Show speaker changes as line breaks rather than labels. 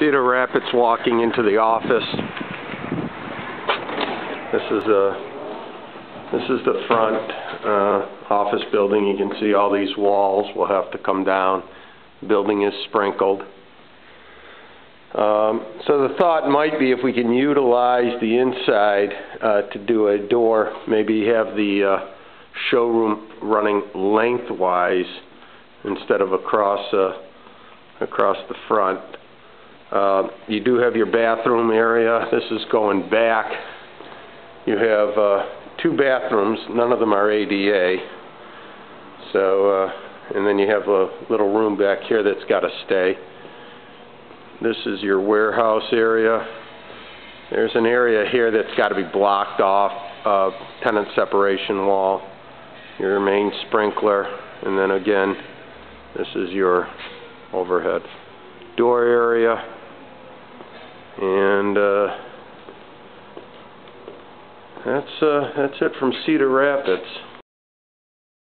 Cedar Rapids walking into the office. This is the front office building. You can see all these walls will have to come down. Building is sprinkled. So the thought might be if we can utilize the inside to do a door, maybe have the showroom running lengthwise instead of across the front. You do have your bathroom area. This is going back. You have two bathrooms. None of them are ADA. So, and then you have a little room back here that's got to stay. This is your warehouse area. There's an area here that's got to be blocked off, tenant separation wall, your main sprinkler, and then again, this is your overhead door area. And that's it from Cedar Rapids.